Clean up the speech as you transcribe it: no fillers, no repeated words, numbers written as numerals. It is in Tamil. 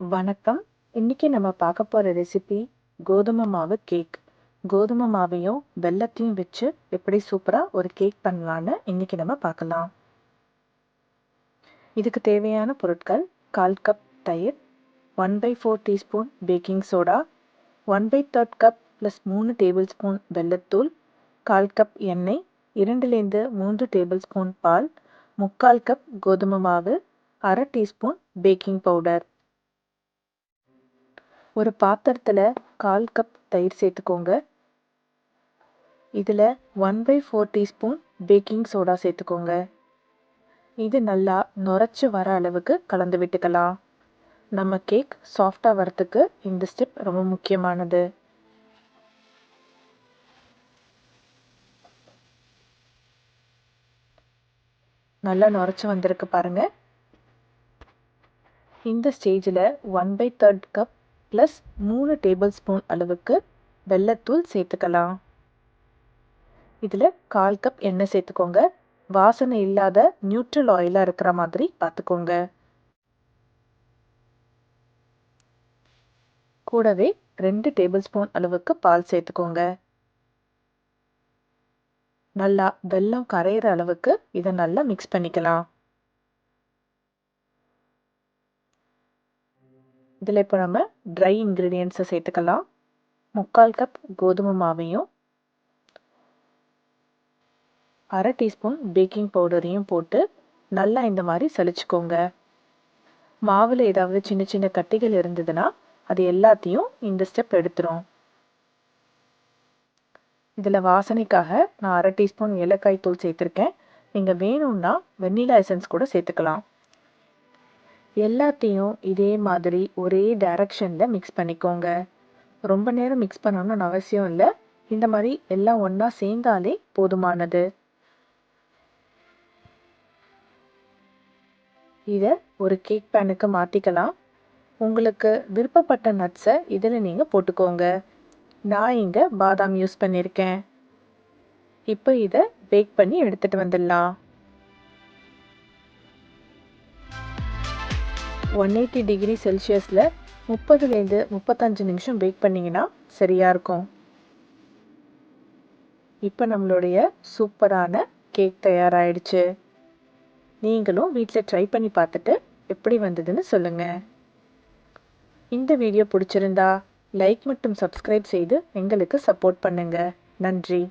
வணக்கம். இன்னைக்கு நம்ம பார்க்க போற ரெசிபி கோதுமை மாவு கேக். கோதுமை மாவையும் வெல்லத்தையும் வச்சு எப்படி சூப்பரா ஒரு கேக் பண்ணலான்னு இன்னைக்கு நம்ம பார்க்கலாம். இதுக்கு தேவையான பொருட்கள் 1/4 கப் தயிர், 1/4 teaspoon baking soda, 1/3 cup + 3 tablespoon வெல்லத்தூள், 1/4 கப் எண்ணெய், 2 - 3 டேபிள் ஸ்பூன் பால், 3/4 கப் கோதுமை மாவு, 1/2 டீஸ்பூன் பேக்கிங் பவுடர். ஒரு பாத்திரத்தில் 1/4 கப் தயிர் சேர்த்துக்கோங்க. இதில் 1/4 டீஸ்பூன் பேக்கிங் சோடா சேர்த்துக்கோங்க. இது நல்லா நுரைச்சி வர அளவுக்கு கலந்து விட்டுக்கலாம். நம்ம கேக் சாஃப்டாக வரத்துக்கு இந்த ஸ்டெப் ரொம்ப முக்கியமானது. நல்லா நுரைச்சி வந்திருக்கு பாருங்க. இந்த ஸ்டேஜில் 1/3 கப் + 3 டேபிள் ஸ்பூன் அளவுக்கு வெல்லத்தூள் சேர்த்துக்கலாம். இதில் 1/4 கப் எண்ணெய் சேர்த்துக்கோங்க. வாசனை இல்லாத நியூட்ரல் ஆயிலாக இருக்கிற மாதிரி பார்த்துக்கோங்க. கூடவே 2 டேபிள் ஸ்பூன் அளவுக்கு பால் சேர்த்துக்கோங்க. நல்லா வெல்லம் கரையிற அளவுக்கு இதை நல்லா மிக்ஸ் பண்ணிக்கலாம். இதில் இப்போ நம்ம ட்ரை இன்க்ரீடியன்ட்ஸை சேர்த்துக்கலாம். 3/4 கப் கோதுமை மாவையும் 1/2 டீஸ்பூன் பேக்கிங் பவுடரையும் போட்டு நல்லா இந்த மாதிரி சலிச்சுக்கோங்க. மாவில் ஏதாவது சின்ன சின்ன கட்டிகள் இருந்ததுன்னா அது எல்லாத்தையும் இந்த ஸ்டெப் எடுத்துரும். இதில் வாசனைக்காக நான் 1/2 டீஸ்பூன் ஏலக்காய் தூள் சேர்த்துருக்கேன். நீங்கள் வேணும்னா வெண்ணிலா எசன்ஸ் கூட சேர்த்துக்கலாம். எல்லாத்தையும் இதே மாதிரி ஒரே டைரக்ஷனில் மிக்ஸ் பண்ணிக்கோங்க. ரொம்ப நேரம் மிக்ஸ் பண்ணணும்னு அவசியம் இல்லை. இந்த மாதிரி எல்லாம் ஒன்றா சேர்ந்தாலே போதுமானது. இதை ஒரு கேக் பேனுக்கு மாற்றிக்கலாம். உங்களுக்கு விருப்பப்பட்ட நட்ஸை இதில் நீங்கள் போட்டுக்கோங்க. நான் இங்கே பாதாம் யூஸ் பண்ணியிருக்கேன். இப்போ இதை பேக் பண்ணி எடுத்துகிட்டு வந்துடலாம். 180 டிகிரி செல்சியஸில் 30 - 35 நிமிஷம் பேக் பண்ணிங்கன்னா சரியாக இருக்கும். இப்போ நம்மளுடைய சூப்பரான கேக் தயாராகிடுச்சு. நீங்களும் வீட்டில் ட்ரை பண்ணி பார்த்துட்டு எப்படி வந்ததுன்னு சொல்லுங்கள். இந்த வீடியோ பிடிச்சிருந்தா லைக் மற்றும் சப்ஸ்கிரைப் செய்து எங்களுக்கு சப்போர்ட் பண்ணுங்கள். நன்றி.